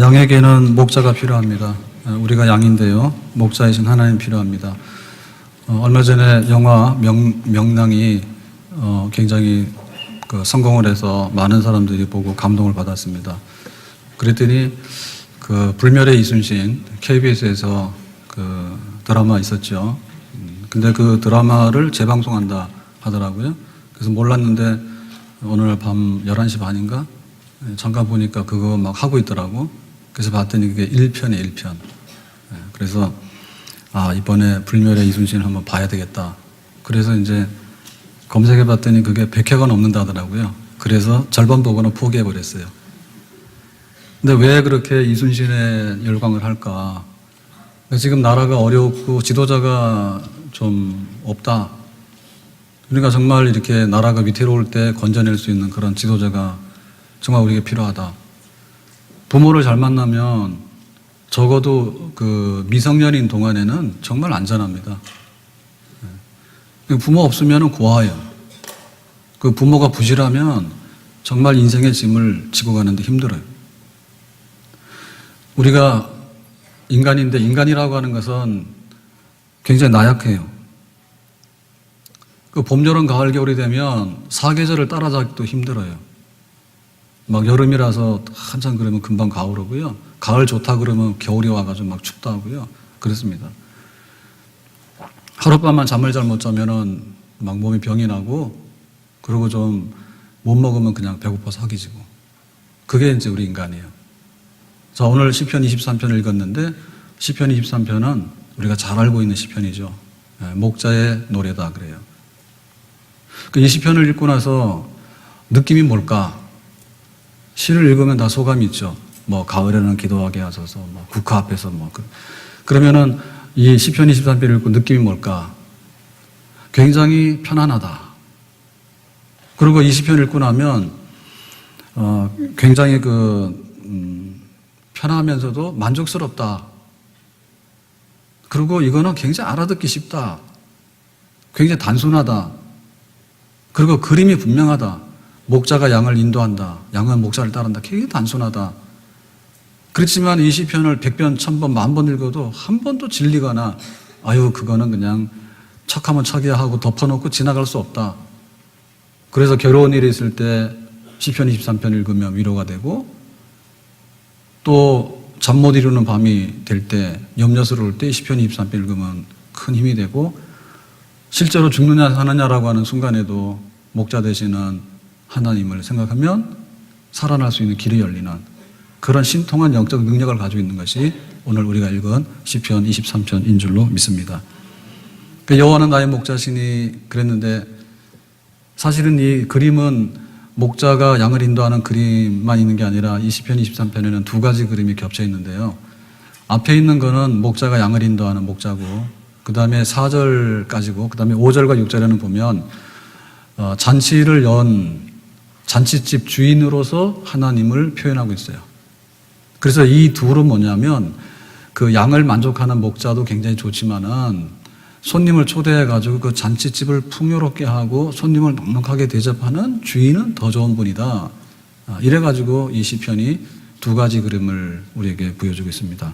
양에게는 목자가 필요합니다. 우리가 양인데요. 목자이신 하나님 필요합니다. 얼마 전에 영화 명랑이 굉장히 성공을 해서 많은 사람들이 보고 감동을 받았습니다. 그랬더니 불멸의 이순신 KBS에서 드라마 있었죠. 근데 그 드라마를 재방송한다 하더라고요. 그래서 몰랐는데 오늘 밤 11시 반인가? 잠깐 보니까 그거 막 하고 있더라고. 그래서 봤더니 그게 1편이에요, 1편. 그래서 이번에 불멸의 이순신을 한번 봐야 되겠다. 그래서 이제 검색해 봤더니 그게 100회가 넘는다 하더라고요. 그래서 절반 보고는 포기해 버렸어요. 근데 왜 그렇게 이순신에 열광을 할까? 지금 나라가 어렵고 지도자가 좀 없다. 그러니까 정말 이렇게 나라가 위태로울 때 건져낼 수 있는 그런 지도자가 정말 우리에게 필요하다. 부모를 잘 만나면 적어도 미성년인 동안에는 정말 안전합니다. 부모 없으면 고아예요. 부모가 부실하면 정말 인생의 짐을 지고 가는데 힘들어요. 우리가 인간인데 인간이라고 하는 것은 굉장히 나약해요. 봄, 여름, 가을, 겨울이 되면 사계절을 따라잡기도 힘들어요. 막 여름이라서 한참 그러면 금방 가을 오고요. 가을 좋다 그러면 겨울이 와가지고 막 춥다 하고요. 그렇습니다. 하룻밤만 잠을 잘 못 자면은 막 몸이 병이 나고, 그리고 좀 못 먹으면 그냥 배고파서 허기 지고. 그게 이제 우리 인간이에요. 자, 오늘 시편 23편을 읽었는데, 시편 23편은 우리가 잘 알고 있는 시편이죠. 목자의 노래다 그래요. 이 시편을 읽고 나서 느낌이 뭘까? 시를 읽으면 다 소감이 있죠. 가을에는 기도하게 하소서, 국화 앞에서 그러면은 이 시편 23편을 읽고 느낌이 뭘까? 굉장히 편안하다. 그리고 이 시편을 읽고 나면, 굉장히 편하면서도 만족스럽다. 그리고 이거는 굉장히 알아듣기 쉽다. 굉장히 단순하다. 그리고 그림이 분명하다. 목자가 양을 인도한다. 양은 목자를 따른다. 굉장히 단순하다. 그렇지만 이 시편을 100번, 1000번, 10,000번 읽어도 한 번도 질리거나 그거는 그냥 척하면 척이야 하고 덮어놓고 지나갈 수 없다. 그래서 괴로운 일이 있을 때 시편 23편 읽으면 위로가 되고, 또 잠 못 이루는 밤이 될 때, 염려스러울 때 시편 23편 읽으면 큰 힘이 되고, 실제로 죽느냐 사느냐라고 하는 순간에도 목자 되시는 하나님을 생각하면 살아날 수 있는 길이 열리는 그런 신통한 영적 능력을 가지고 있는 것이 오늘 우리가 읽은 시편 23편인 줄로 믿습니다. 여호와는 나의 목자시니 그랬는데, 사실은 이 그림은 목자가 양을 인도하는 그림만 있는 게 아니라 이 시편 23편에는 두 가지 그림이 겹쳐 있는데요. 앞에 있는 거는 목자가 양을 인도하는 목자고, 그 다음에 4절까지고, 그 다음에 5절과 6절에는 보면 잔치를 연 잔치집 주인으로서 하나님을 표현하고 있어요. 그래서 이 둘은 뭐냐면, 양을 만족하는 목자도 굉장히 좋지만은 손님을 초대해가지고 그 잔치집을 풍요롭게 하고 손님을 넉넉하게 대접하는 주인은 더 좋은 분이다. 이래가지고 이 시편이 두 가지 그림을 우리에게 보여주고 있습니다.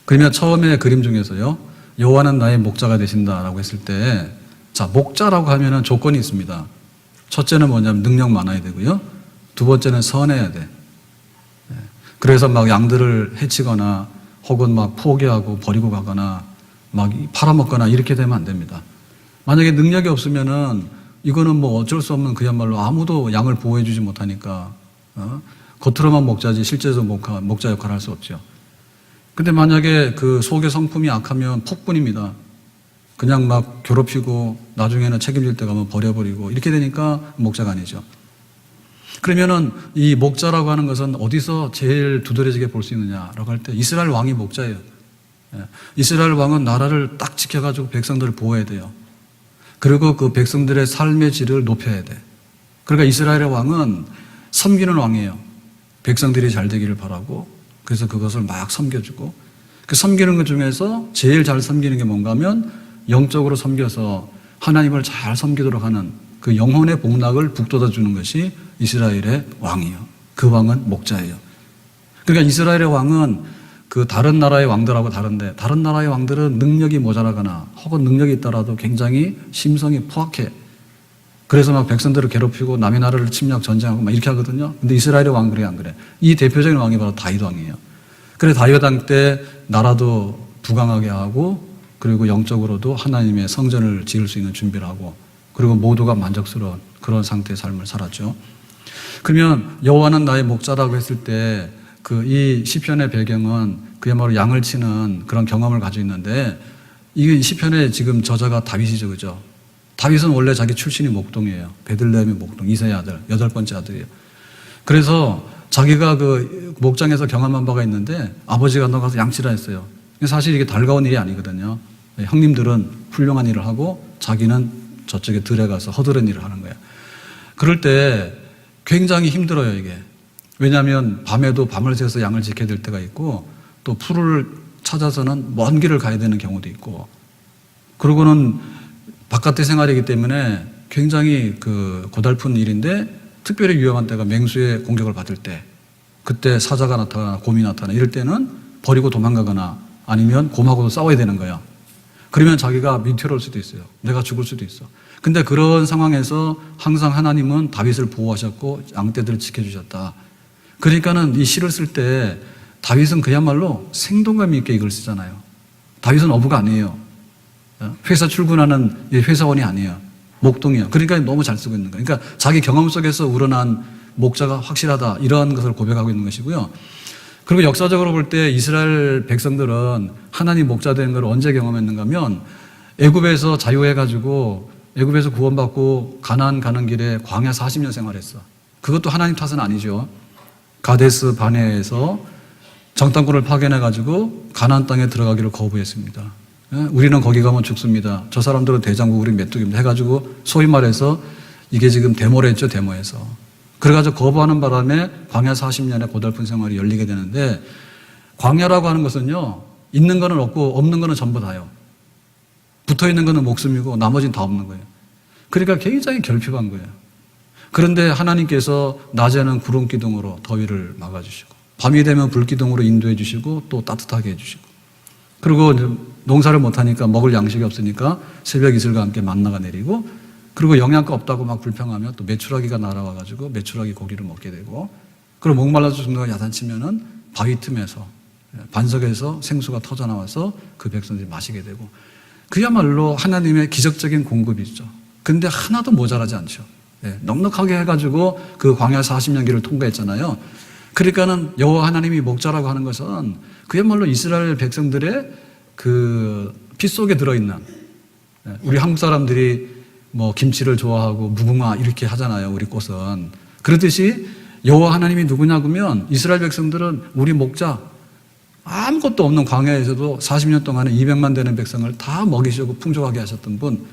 그러면 처음에 그림 중에서요, 여호와는 나의 목자가 되신다라고 했을 때, 자, 목자라고 하면은 조건이 있습니다. 첫째는 뭐냐면 능력 많아야 되고요. 두 번째는 선해야 돼. 그래서 막 양들을 해치거나 혹은 막 포기하고 버리고 가거나 막 팔아먹거나 이렇게 되면 안 됩니다. 만약에 능력이 없으면은 이거는 어쩔 수 없는, 그야말로 아무도 양을 보호해주지 못하니까 겉으로만 목자지 실제로 목자 역할을 할 수 없죠. 근데 만약에 그 속의 성품이 악하면 폭군입니다. 그냥 막 괴롭히고 나중에는 책임질 때 가면 버려버리고 이렇게 되니까 목자가 아니죠. 그러면은 이 목자라고 하는 것은 어디서 제일 두드러지게 볼 수 있느냐라고 할 때 이스라엘 왕이 목자예요. 이스라엘 왕은 나라를 딱 지켜가지고 백성들을 보호해야 돼요. 그리고 그 백성들의 삶의 질을 높여야 돼. 그러니까 이스라엘의 왕은 섬기는 왕이에요. 백성들이 잘 되기를 바라고, 그래서 그것을 막 섬겨주고, 그 섬기는 것 중에서 제일 잘 섬기는 게 뭔가 하면 영적으로 섬겨서 하나님을 잘 섬기도록 하는 그 영혼의 복락을 북돋아 주는 것이 이스라엘의 왕이에요. 그 왕은 목자예요. 그러니까 이스라엘의 왕은 그 다른 나라의 왕들하고 다른데, 다른 나라의 왕들은 능력이 모자라거나 혹은 능력이 있더라도 굉장히 심성이 포악해. 그래서 막 백성들을 괴롭히고 남의 나라를 침략 전쟁하고 막 이렇게 하거든요. 근데 이스라엘의 왕 그래 안 그래? 이 대표적인 왕이 바로 다윗 왕이에요. 그래 다윗 왕 때 나라도 부강하게 하고, 그리고 영적으로도 하나님의 성전을 지을 수 있는 준비를 하고, 그리고 모두가 만족스러운 그런 상태의 삶을 살았죠. 그러면 여호와는 나의 목자라고 했을 때 그 이 시편의 배경은 그야말로 양을 치는 그런 경험을 가지고 있는데, 이 시편의 지금 저자가 다윗이죠, 그죠? 다윗은 원래 자기 출신이 목동이에요. 베들레헴의 목동, 이세의 아들, 8번째 아들이에요. 그래서 자기가 그 목장에서 경험한 바가 있는데 아버지가 너 가서 양치라 했어요. 사실 이게 달가운 일이 아니거든요. 형님들은 훌륭한 일을 하고 자기는 저쪽에 들에 가서 허드렛 일을 하는 거예요. 그럴 때 굉장히 힘들어요, 이게. 왜냐하면 밤에도 밤을 새서 양을 지켜야 될 때가 있고, 또 풀을 찾아서는 먼 길을 가야 되는 경우도 있고, 그러고는 바깥의 생활이기 때문에 굉장히 그 고달픈 일인데, 특별히 위험한 때가 맹수의 공격을 받을 때, 그때 사자가 나타나거나 곰이 나타나 이럴 때는 버리고 도망가거나 아니면 곰하고도 싸워야 되는 거예요. 그러면 자기가 위태로울 수도 있어요. 내가 죽을 수도 있어. 근데 그런 상황에서 항상 하나님은 다윗을 보호하셨고 양떼들을 지켜주셨다. 그러니까는 이 시를 쓸 때 다윗은 그야말로 생동감 있게 이걸 쓰잖아요. 다윗은 어부가 아니에요. 회사 출근하는 회사원이 아니에요. 목동이에요. 그러니까 너무 잘 쓰고 있는 거예요. 그러니까 자기 경험 속에서 우러난 목자가 확실하다, 이러한 것을 고백하고 있는 것이고요. 그리고 역사적으로 볼 때 이스라엘 백성들은 하나님 목자 된 걸 언제 경험했는가 하면, 애굽에서 자유해가지고 애굽에서 구원받고 가나안 가는 길에 광야 40년 생활했어. 그것도 하나님 탓은 아니죠. 가데스 바네에서 정탐꾼을 파견해가지고 가나안 땅에 들어가기를 거부했습니다. 우리는 거기 가면 죽습니다. 저 사람들은 대장국, 우리 메뚜기입니다. 해가지고 소위 말해서 이게 지금 데모를 했죠, 데모에서. 그래가지고 거부하는 바람에 광야 40년의 고달픈 생활이 열리게 되는데, 광야라고 하는 것은요, 있는 거는 없고 없는 거는 전부 다요. 붙어 있는 거는 목숨이고 나머지는 다 없는 거예요. 그러니까 굉장히 결핍한 거예요. 그런데 하나님께서 낮에는 구름 기둥으로 더위를 막아주시고, 밤이 되면 불 기둥으로 인도해 주시고, 또 따뜻하게 해주시고, 그리고 농사를 못하니까 먹을 양식이 없으니까 새벽 이슬과 함께 만나가 내리고, 그리고 영양가 없다고 막 불평하면 또 메추라기가 날아와가지고 메추라기 고기를 먹게 되고, 그리고 목말라서 죽는다고 야단치면은 바위 틈에서, 반석에서 생수가 터져나와서 그 백성들이 마시게 되고, 그야말로 하나님의 기적적인 공급이죠. 근데 하나도 모자라지 않죠. 넉넉하게 해가지고 그 광야 40년 길을 통과했잖아요. 그러니까는 여호와 하나님이 목자라고 하는 것은 그야말로 이스라엘 백성들의 그 피 속에 들어있는, 우리 한국 사람들이 뭐 김치를 좋아하고 무궁화 이렇게 하잖아요, 우리 꽃은. 그렇듯이 여호와 하나님이 누구냐면 이스라엘 백성들은 우리 목자, 아무것도 없는 광야에서도 40년 동안에 200만 되는 백성을 다 먹이시고 풍족하게 하셨던 분.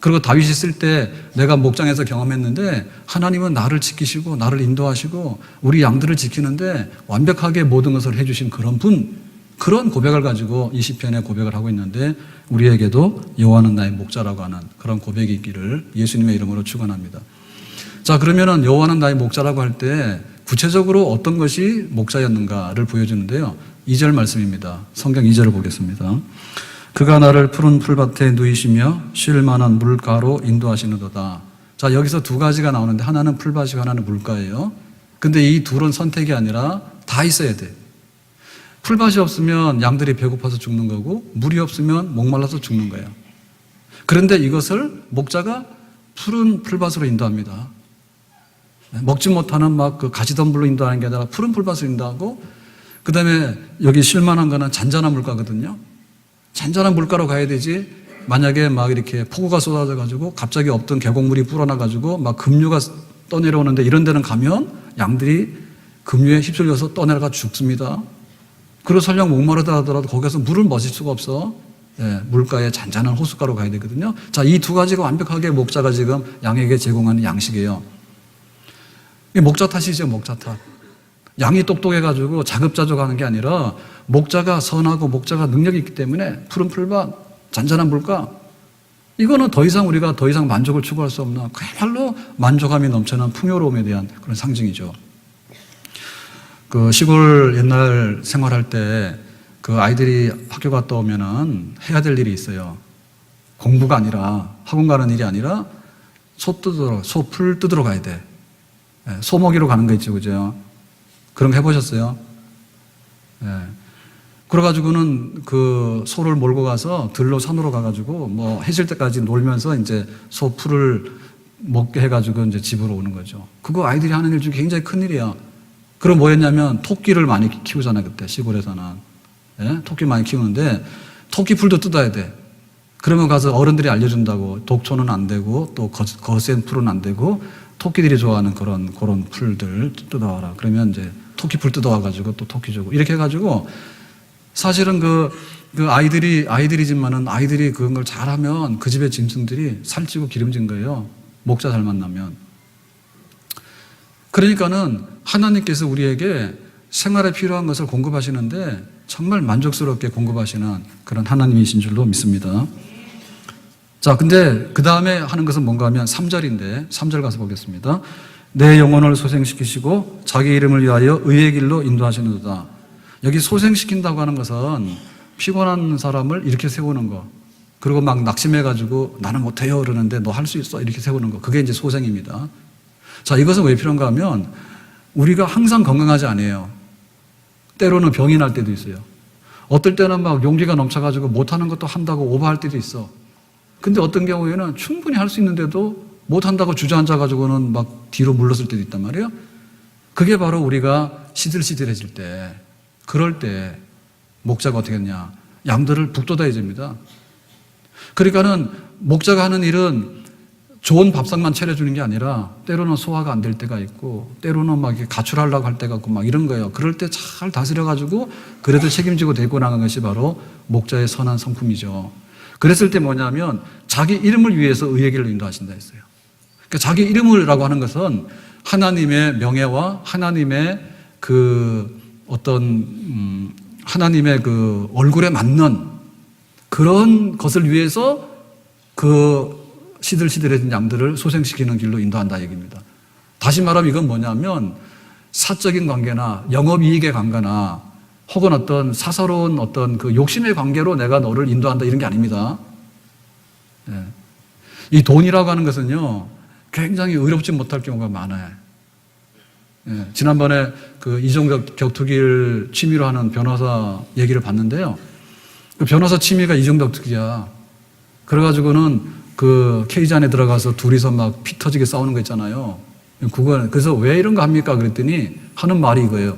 그리고 다윗이 쓸 때 내가 목장에서 경험했는데 하나님은 나를 지키시고 나를 인도하시고 우리 양들을 지키는데 완벽하게 모든 것을 해주신 그런 분, 그런 고백을 가지고 이 시편에 고백을 하고 있는데, 우리에게도 여호와는 나의 목자라고 하는 그런 고백이 있기를 예수님의 이름으로 축원합니다. 자, 그러면은 여호와는 나의 목자라고 할 때 구체적으로 어떤 것이 목자였는가를 보여주는데요. 2절 말씀입니다. 성경 2절을 보겠습니다. 그가 나를 푸른 풀밭에 누이시며 쉴 만한 물가로 인도하시는도다. 자, 여기서 두 가지가 나오는데 하나는 풀밭이고 하나는 물가예요. 근데 이 둘은 선택이 아니라 다 있어야 돼. 풀밭이 없으면 양들이 배고파서 죽는 거고, 물이 없으면 목말라서 죽는 거예요. 그런데 이것을 목자가 푸른 풀밭으로 인도합니다. 먹지 못하는 막 그 가시덤불로 인도하는 게 아니라 푸른 풀밭으로 인도하고, 그 다음에 여기 쉴만한 거는 잔잔한 물가거든요. 잔잔한 물가로 가야 되지, 만약에 막 이렇게 폭우가 쏟아져가지고 갑자기 없던 계곡물이 불어나가지고 막 급류가 떠내려오는데 이런 데는 가면 양들이 급류에 휩쓸려서 떠내려가 죽습니다. 그리고 설령 목마르다 하더라도 거기서 물을 마실 수가 없어. 물가에 잔잔한 호숫가로 가야 되거든요. 자, 이 두 가지가 완벽하게 목자가 지금 양에게 제공하는 양식이에요. 이게 목자 탓이죠, 목자 탓. 양이 똑똑해가지고 자급자족하는 게 아니라 목자가 선하고 목자가 능력이 있기 때문에 푸른 풀밭, 잔잔한 물가, 이거는 더 이상 우리가 더 이상 만족을 추구할 수 없는 그야말로 만족감이 넘치는 풍요로움에 대한 그런 상징이죠. 그 시골 옛날 생활할 때 그 아이들이 학교 갔다 오면은 해야 될 일이 있어요. 공부가 아니라, 학원 가는 일이 아니라 소 풀 뜯으러 가야 돼. 소 먹이로 가는 거 있죠, 그죠? 그런 거 해보셨어요? 그래가지고는 그 소를 몰고 가서 들로 산으로 가가지고 뭐 해질 때까지 놀면서 이제 소 풀을 먹게 해가지고 이제 집으로 오는 거죠. 그거 아이들이 하는 일 중에 굉장히 큰 일이야. 그럼 뭐였냐면 토끼를 많이 키우잖아요, 그때 시골에서는. 토끼 많이 키우는데 토끼 풀도 뜯어야 돼. 그러면 가서 어른들이 알려준다고 독초는 안 되고 또 거센 풀은 안 되고 토끼들이 좋아하는 그런 풀들 뜯어와라. 그러면 이제 토끼 풀 뜯어와가지고 또 토끼 주고 이렇게 해가지고 사실은 그 아이들이지만은 아이들이 그런 걸 잘하면 그 집의 짐승들이 살찌고 기름진 거예요. 목자 잘 만나면. 그러니까는 하나님께서 우리에게 생활에 필요한 것을 공급하시는데 정말 만족스럽게 공급하시는 그런 하나님이신 줄로 믿습니다. 자, 근데 그 다음에 하는 것은 뭔가 하면 3절인데 3절 가서 보겠습니다. 내 영혼을 소생시키시고 자기 이름을 위하여 의의 길로 인도하시는도다. 여기 소생시킨다고 하는 것은 피곤한 사람을 이렇게 세우는 거. 그리고 막 낙심해가지고 나는 못해요 그러는데 너 할 수 있어 이렇게 세우는 거. 그게 이제 소생입니다. 자, 이것은 왜 필요한가 하면 우리가 항상 건강하지 않아요. 때로는 병이 날 때도 있어요. 어떨 때는 막 용기가 넘쳐가지고 못하는 것도 한다고 오버할 때도 있어. 근데 어떤 경우에는 충분히 할 수 있는데도 못한다고 주저앉아가지고는 막 뒤로 물러설 때도 있단 말이에요. 그게 바로 우리가 시들시들해질 때, 그럴 때 목자가 어떻게 했냐. 양들을 북돋아야 됩니다. 그러니까는 목자가 하는 일은 좋은 밥상만 차려주는 게 아니라 때로는 소화가 안 될 때가 있고 때로는 막 이렇게 가출하려고 할 때가 있고 막 이런 거예요. 그럴 때 잘 다스려가지고 그래도 책임지고 데리고 나가는 것이 바로 목자의 선한 성품이죠. 그랬을 때 뭐냐면 자기 이름을 위해서 의의 길로 인도하신다 했어요. 그러니까 자기 이름을라고 하는 것은 하나님의 명예와 하나님의 그 어떤 하나님의 그 얼굴에 맞는 그런 것을 위해서 그 시들시들해진 양들을 소생시키는 길로 인도한다 얘기입니다. 다시 말하면 이건 뭐냐면 사적인 관계나 영업이익의 관계나 혹은 어떤 사사로운 어떤 그 욕심의 관계로 내가 너를 인도한다 이런 게 아닙니다. 이 돈이라고 하는 것은요 굉장히 의롭지 못할 경우가 많아요. 지난번에 그 이종격 격투기를 취미로 하는 변호사 얘기를 봤는데요. 그 변호사 취미가 이종격 격투기야. 그래가지고는 그 케이지 안에 들어가서 둘이서 막 피 터지게 싸우는 거 있잖아요. 그래서 왜 이런 거 합니까? 그랬더니 하는 말이 이거예요.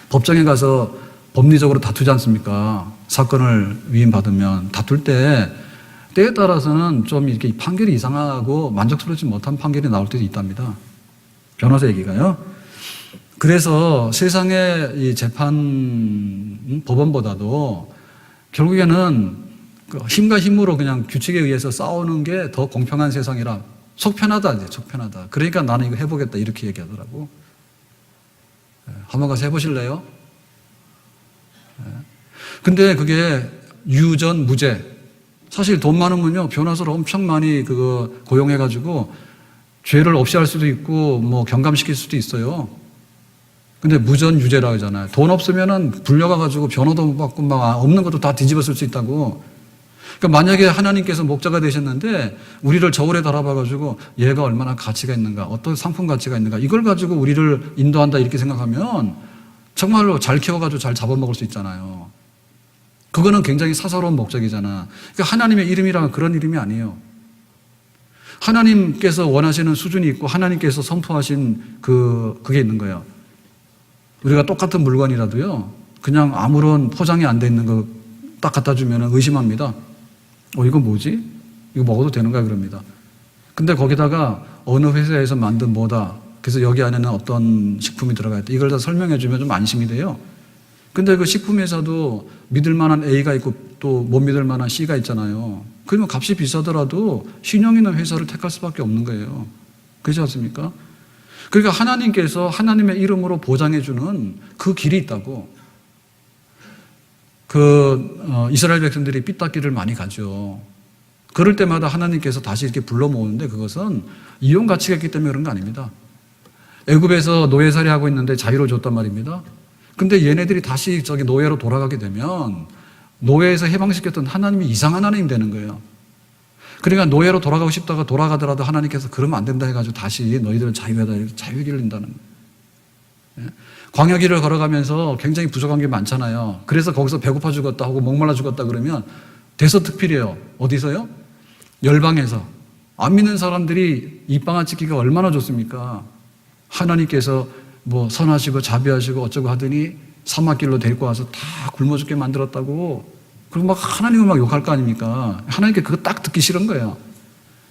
법정에 가서 법리적으로 다투지 않습니까? 사건을 위임받으면 다툴 때에 따라서는 좀 이렇게 판결이 이상하고 만족스럽지 못한 판결이 나올 때도 있답니다. 변호사 얘기가요. 그래서 세상의 이 재판 법원보다도 결국에는 힘과 힘으로 그냥 규칙에 의해서 싸우는 게 더 공평한 세상이라 속 편하다 이제 속 편하다. 그러니까 나는 이거 해보겠다 이렇게 얘기하더라고. 한번 가서 해보실래요? 근데 그게 유전 무죄. 사실 돈 많으면요 변호사를 엄청 많이 그거 고용해가지고 죄를 없이 할 수도 있고 뭐 경감시킬 수도 있어요. 근데 무전 유죄라고 하잖아요. 돈 없으면은 불려가가지고 변호도 못 받고 막 없는 것도 다 뒤집어 쓸 수 있다고. 그러니까 만약에 하나님께서 목자가 되셨는데 우리를 저울에 달아봐가지고 얘가 얼마나 가치가 있는가, 어떤 상품 가치가 있는가 이걸 가지고 우리를 인도한다 이렇게 생각하면 정말로 잘 키워가지고 잘 잡아먹을 수 있잖아요. 그거는 굉장히 사사로운 목적이잖아. 그러니까 하나님의 이름이라면 그런 이름이 아니에요. 하나님께서 원하시는 수준이 있고 하나님께서 선포하신 그게 있는 거예요. 우리가 똑같은 물건이라도요 그냥 아무런 포장이 안 돼 있는 거 딱 갖다 주면 의심합니다. 이거 뭐지? 이거 먹어도 되는 거야 그럽니다. 근데 거기다가 어느 회사에서 만든 뭐다. 그래서 여기 안에는 어떤 식품이 들어가 있다. 이걸 다 설명해 주면 좀 안심이 돼요. 근데 그 식품회사도 믿을 만한 A가 있고 또 못 믿을 만한 C가 있잖아요. 그러면 값이 비싸더라도 신용 있는 회사를 택할 수밖에 없는 거예요. 그렇지 않습니까? 그러니까 하나님께서 하나님의 이름으로 보장해 주는 그 길이 있다고. 이스라엘 백성들이 삐딱기를 많이 가죠. 그럴 때마다 하나님께서 다시 이렇게 불러 모으는데 그것은 이용 가치가 있기 때문에 그런 거 아닙니다. 애굽에서 노예살이 하고 있는데 자유로워졌단 말입니다. 근데 얘네들이 다시 저기 노예로 돌아가게 되면 노예에서 해방시켰던 하나님이 이상한 하나님 되는 거예요. 그러니까 노예로 돌아가고 싶다가 돌아가더라도 하나님께서 그러면 안 된다 해가지고 다시 너희들은 자유하다, 자유길을 린다는 거예요. 광야길을 걸어가면서 굉장히 부족한 게 많잖아요. 그래서 거기서 배고파 죽었다 하고 목말라 죽었다 그러면 대서특필이에요. 어디서요? 열방에서. 안 믿는 사람들이 입방아 찍기가 얼마나 좋습니까? 하나님께서 뭐 선하시고 자비하시고 어쩌고 하더니 사막길로 데리고 와서 다 굶어 죽게 만들었다고. 그리고 막 하나님을 막 욕할 거 아닙니까? 하나님께 그거 딱 듣기 싫은 거예요.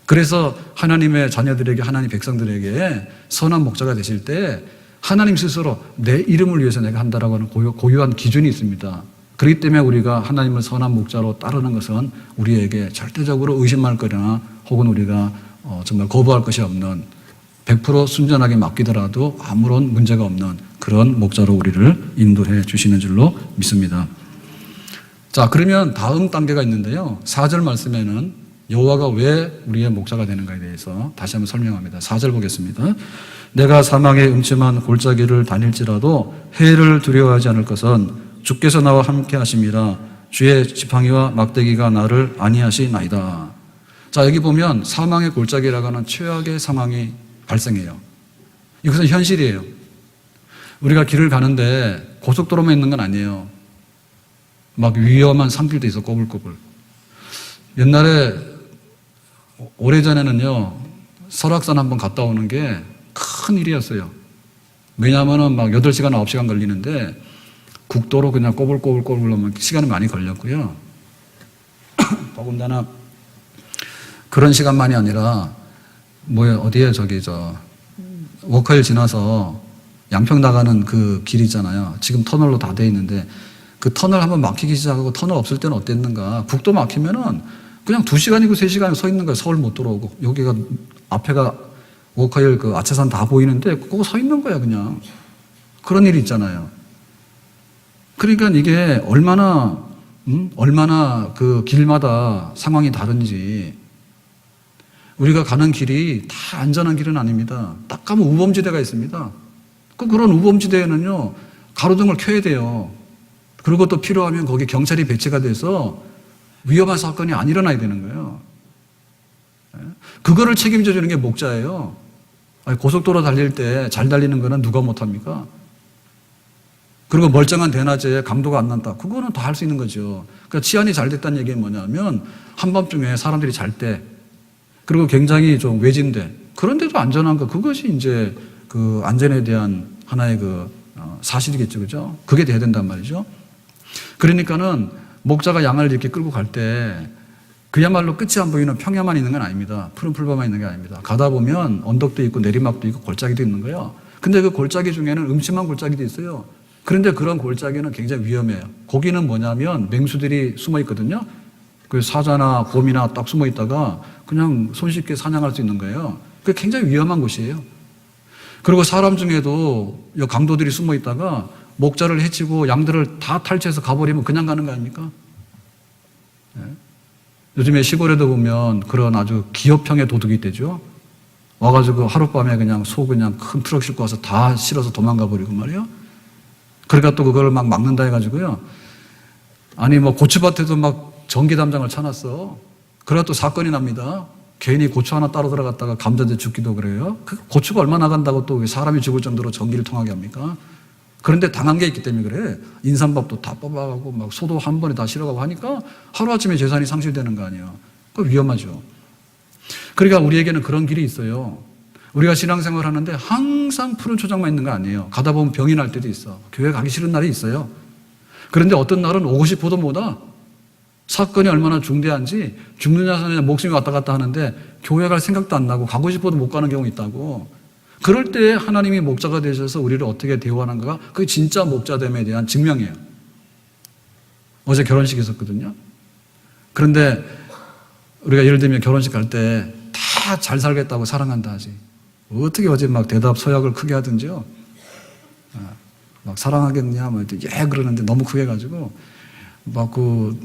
그래서 하나님의 자녀들에게, 하나님 백성들에게 선한 목자가 되실 때 하나님 스스로 내 이름을 위해서 내가 한다라고 하는 고유한 기준이 있습니다. 그렇기 때문에 우리가 하나님을 선한 목자로 따르는 것은 우리에게 절대적으로 의심할 거나 혹은 우리가 정말 거부할 것이 없는 100% 순전하게 맡기더라도 아무런 문제가 없는 그런 목자로 우리를 인도해 주시는 줄로 믿습니다. 자, 그러면 다음 단계가 있는데요. 4절 말씀에는 여호와가 왜 우리의 목자가 되는가에 대해서 다시 한번 설명합니다. 4절 보겠습니다. 내가 사망의 음침한 골짜기를 다닐지라도 해를 두려워하지 않을 것은 주께서 나와 함께 하심이라. 주의 지팡이와 막대기가 나를 안위하시나이다. 자, 여기 보면 사망의 골짜기라고 하는 최악의 상황이 발생해요. 이것은 현실이에요. 우리가 길을 가는데 고속도로만 있는 건 아니에요. 막 위험한 산길도 있어, 꼬불꼬불. 옛날에 오래전에는요, 설악산 한번 갔다 오는 게 큰 일이었어요. 왜냐하면 막 8시간, 9시간 걸리는데 국도로 그냥 꼬불꼬불 하면 시간이 많이 걸렸고요. 더군다나 그런 시간만이 아니라 어디에 워커힐 지나서 양평 나가는 그 길 있잖아요. 지금 터널로 다 돼 있는데 그 터널 한번 막히기 시작하고 터널 없을 때는 어땠는가. 국도 막히면은 그냥 2시간이고 3시간 서 있는 거예요. 서울 못 들어오고. 여기가 앞에가 워커힐 그 아차산 다 보이는데 그거 서 있는 거야 그냥. 그런 일이 있잖아요. 그러니까 이게 얼마나 그 길마다 상황이 다른지. 우리가 가는 길이 다 안전한 길은 아닙니다. 딱 가면 우범지대가 있습니다. 그런 우범지대에는요, 가로등을 켜야 돼요. 그리고 또 필요하면 거기 경찰이 배치가 돼서 위험한 사건이 안 일어나야 되는 거예요. 그거를 책임져 주는 게 목자예요. 고속도로 달릴 때 잘 달리는 거는 누가 못합니까? 그리고 멀쩡한 대낮에 강도가 안 난다. 그거는 다 할 수 있는 거죠. 그러니까 치안이 잘 됐다는 얘기는 뭐냐면 한밤중에 사람들이 잘 때 그리고 굉장히 좀 외진데 그런데도 안전한 거 그것이 이제 그 안전에 대한 하나의 그 사실이겠죠. 그죠? 그게 돼야 된단 말이죠. 그러니까는 목자가 양을 이렇게 끌고 갈 때 그야말로 끝이 안 보이는 평야만 있는 건 아닙니다. 푸른 풀밭만 있는 게 아닙니다. 가다 보면 언덕도 있고 내리막도 있고 골짜기도 있는 거예요. 근데 그 골짜기 중에는 음침한 골짜기도 있어요. 그런데 그런 골짜기는 굉장히 위험해요. 거기는 뭐냐면 맹수들이 숨어 있거든요. 그 사자나 곰이나 딱 숨어 있다가 그냥 손쉽게 사냥할 수 있는 거예요. 그게 굉장히 위험한 곳이에요. 그리고 사람 중에도 강도들이 숨어 있다가 목자를 해치고 양들을 다 탈취해서 가버리면 그냥 가는 거 아닙니까? 네. 요즘에 시골에도 보면 그런 아주 기업형의 도둑이 있대죠. 와가지고 하룻밤에 그냥 소 그냥 큰 트럭 싣고 와서 다 실어서 도망가 버리고 말이에요. 그러니까 또 그걸 막 막는다 해가지고요. 아니 고추밭에도 막 전기 담장을 쳐놨어. 그래야 또 사건이 납니다. 괜히 고추 하나 따로 들어갔다가 감자들 죽기도 그래요. 그 고추가 얼마 나간다고 또 사람이 죽을 정도로 전기를 통하게 합니까? 그런데 당한 게 있기 때문에 그래. 인삼밥도 다 뽑아가고 막 소도 한 번에 다 실어가고 하니까 하루아침에 재산이 상실되는 거 아니에요. 그거 위험하죠. 그러니까 우리에게는 그런 길이 있어요. 우리가 신앙생활 하는데 항상 푸른 초장만 있는 거 아니에요. 가다 보면 병이 날 때도 있어. 교회 가기 싫은 날이 있어요. 그런데 어떤 날은 오고 싶어도 못 와. 사건이 얼마나 중대한지 죽느냐 사느냐 목숨이 왔다 갔다 하는데 교회 갈 생각도 안 나고 가고 싶어도 못 가는 경우 있다고. 그럴 때 하나님이 목자가 되셔서 우리를 어떻게 대우하는가가 그게 진짜 목자됨에 대한 증명이에요. 어제 결혼식 있었거든요. 그런데 우리가 예를 들면 결혼식 갈 때 다 잘 살겠다고 사랑한다 하지. 어떻게 어제 막 대답 서약을 크게 하든지요. 막 사랑하겠냐 예 그러는데 너무 크게 해가지고 막 그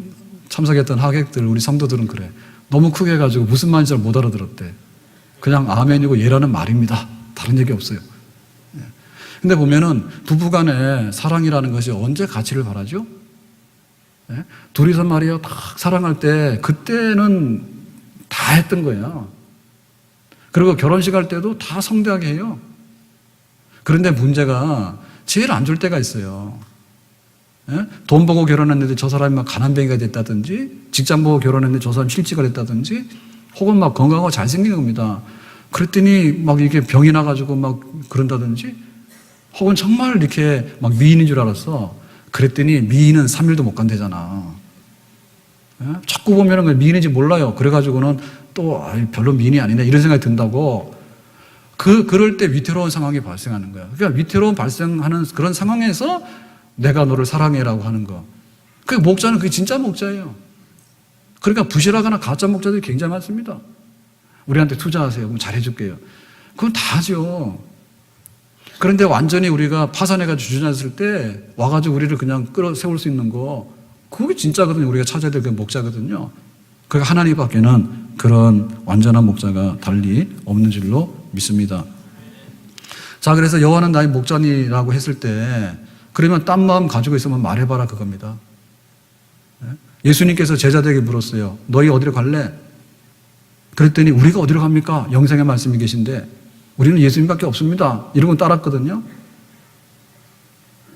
참석했던 하객들 우리 성도들은 그래. 너무 크게 해가지고 무슨 말인지 잘 못 알아들었대. 그냥 아멘이고 예라는 말입니다. 다른 얘기 없어요. 근데 보면은 부부간의 사랑이라는 것이 언제 가치를 바라죠? 예? 둘이서 말이요, 딱 사랑할 때, 그때는 다 했던 거예요. 그리고 결혼식 할 때도 다 성대하게 해요. 그런데 문제가 제일 안 좋을 때가 있어요. 예? 돈 보고 결혼했는데 저 사람이 막 가난뱅이가 됐다든지, 직장 보고 결혼했는데 저 사람이 실직가 됐다든지, 혹은 막 건강하고 잘생긴 겁니다. 그랬더니 막 이게 병이 나가지고 막 그런다든지, 혹은 정말 이렇게 막 미인인 줄 알았어. 그랬더니 미인은 3일도 못 간대잖아. 예? 자꾸 보면은 미인인지 몰라요. 그래가지고는 또 별로 미인이 아니네 이런 생각이 든다고. 그럴 때 위태로운 상황이 발생하는 거야. 그러니까 위태로운 발생하는 그런 상황에서 내가 너를 사랑해라고 하는 거. 그 목자는 그게 진짜 목자예요. 그러니까 부실하거나 가짜 목자들이 굉장히 많습니다. 우리한테 투자하세요. 그럼 잘해줄게요. 그건 다 하죠. 그런데 완전히 우리가 파산해가지고 주저앉았을 때 와가지고 우리를 그냥 끌어 세울 수 있는 거, 그게 진짜거든요. 우리가 찾아야 될 그 목자거든요. 그러니까 하나님밖에는 그런 완전한 목자가 달리 없는 줄로 믿습니다. 자, 그래서 여호와는 나의 목자니라고 했을 때, 그러면 딴 마음 가지고 있으면 말해봐라 그겁니다. 예수님께서 제자들에게 물었어요. 너희 어디로 갈래? 그랬더니 우리가 어디로 갑니까? 영생의 말씀이 계신데 우리는 예수님밖에 없습니다. 이러고 따랐거든요.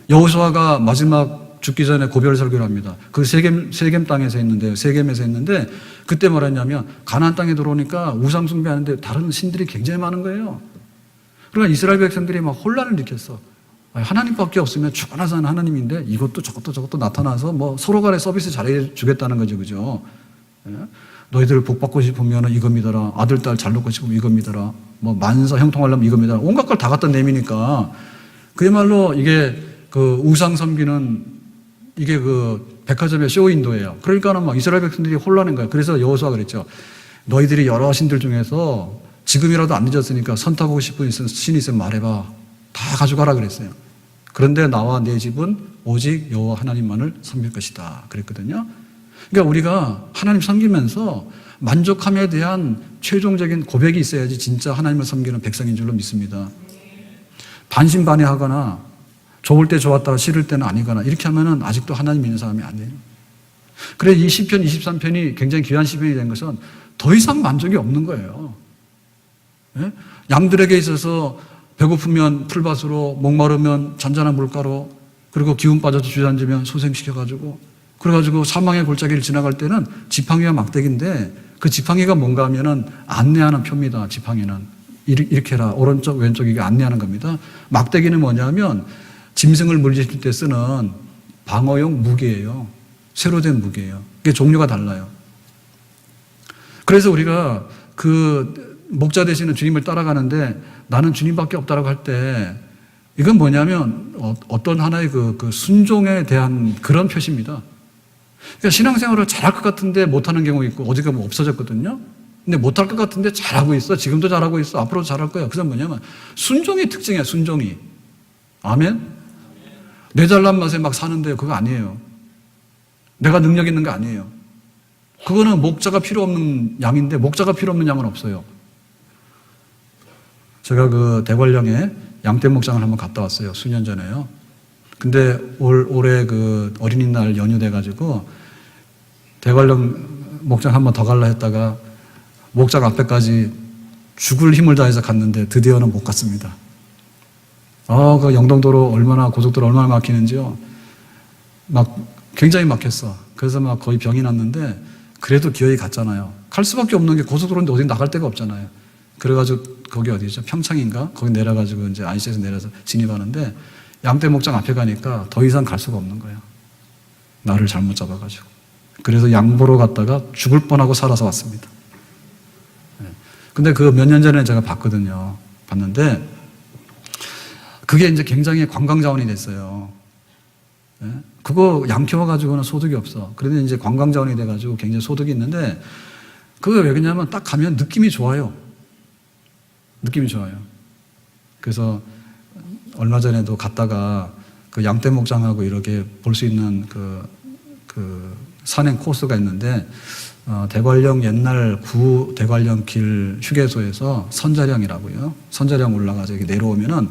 여호수아가 마지막 죽기 전에 고별 설교를 합니다. 그 세겜 땅에서 했는데요. 세겜에서 했는데 그때 뭐랬냐면 가나안 땅에 들어오니까 우상 숭배하는데 다른 신들이 굉장히 많은 거예요. 그러니까 이스라엘 백성들이 막 혼란을 일으켰어. 하나님밖에 없으면 죽어나 사는 하나님인데 이것도 저것도 나타나서 뭐 서로 간에 서비스 잘해 주겠다는 거죠. 그죠? 예? 너희들 복 받고 싶으면 이거 믿어라. 아들, 딸 잘 놓고 싶으면 이거 믿어라. 뭐 만사 형통하려면 이거 믿어라. 온갖 걸 다 갖다 내미니까 그야말로 이게 그 우상 섬기는 이게 그 백화점의 쇼윈도예요. 그러니까는 막 이스라엘 백성들이 혼란한 거예요. 그래서 여호수아가 그랬죠. 너희들이 여러 신들 중에서 지금이라도 안 늦었으니까 선택하고 싶은 신이 있으면 말해봐. 다 가져가라 그랬어요. 그런데 나와 내 집은 오직 여호와 하나님만을 섬길 것이다 그랬거든요. 그러니까 우리가 하나님 섬기면서 만족함에 대한 최종적인 고백이 있어야지 진짜 하나님을 섬기는 백성인 줄로 믿습니다. 반신반의하거나 좋을 때 좋았다가 싫을 때는 아니거나 이렇게 하면은 아직도 하나님 믿는 사람이 아니에요. 그래 이 시편 23편이 굉장히 귀한 시편이 된 것은 더 이상 만족이 없는 거예요. 예? 양들에게 있어서 배고프면 풀밭으로, 목마르면 잔잔한 물가로, 그리고 기운 빠져서 주저앉으면 소생시켜가지고, 그래가지고 사망의 골짜기를 지나갈 때는 지팡이와 막대기인데 그 지팡이가 뭔가 하면은 안내하는 표입니다. 지팡이는 이렇게 해라. 오른쪽 왼쪽 이게 안내하는 겁니다. 막대기는 뭐냐면 짐승을 물리칠 때 쓰는 방어용 무기예요. 새로 된 무기예요. 그게 종류가 달라요. 그래서 우리가 그 목자 되시는 주님을 따라가는데 나는 주님밖에 없다라고 할 때 이건 뭐냐면 어떤 하나의 그 순종에 대한 그런 표시입니다. 그러니까 신앙생활을 잘할 것 같은데 못하는 경우 있고 어디 가면 없어졌거든요. 근데 못할 것 같은데 잘하고 있어. 지금도 잘하고 있어. 앞으로도 잘할 거야. 그건 뭐냐면 순종이 특징이야. 순종이. 아멘? 내 잘난 맛에 막 사는데 그거 아니에요. 내가 능력 있는 거 아니에요. 그거는 목자가 필요 없는 양인데 목자가 필요 없는 양은 없어요. 제가 그 대관령에 양떼 목장을 한번 갔다 왔어요. 수년 전에요. 근데 올해 그 어린이날 연휴 돼가지고 대관령 목장 한번 더 갈라 했다가 목장 앞에까지 죽을 힘을 다해서 갔는데 드디어는 못 갔습니다. 그 영동도로 얼마나 고속도로 얼마나 막히는지요. 막 굉장히 막혔어. 그래서 막 거의 병이 났는데 그래도 기어이 갔잖아요. 갈 수밖에 없는 게 고속도로인데 어디 나갈 데가 없잖아요. 그래가지고 거기 어디죠? 평창인가? 거기 내려가지고 이제 IC에서 내려서 진입하는데 양떼 목장 앞에 가니까 더 이상 갈 수가 없는 거예요. 나를 잘못 잡아가지고. 그래서 양 보러 갔다가 죽을 뻔하고 살아서 왔습니다. 근데 그 몇 년 전에 제가 봤거든요. 봤는데 그게 이제 굉장히 관광 자원이 됐어요. 그거 양 키워가지고는 소득이 없어. 그런데 이제 관광 자원이 돼가지고 굉장히 소득이 있는데 그거 왜 그러냐면 딱 가면 느낌이 좋아요. 느낌이 좋아요. 그래서 얼마 전에도 갔다가 그 양떼 목장하고 이렇게 볼 수 있는 그 산행 코스가 있는데 대관령 옛날 구 대관령 길 휴게소에서 선자령이라고요. 선자령 올라가서 이렇게 내려오면은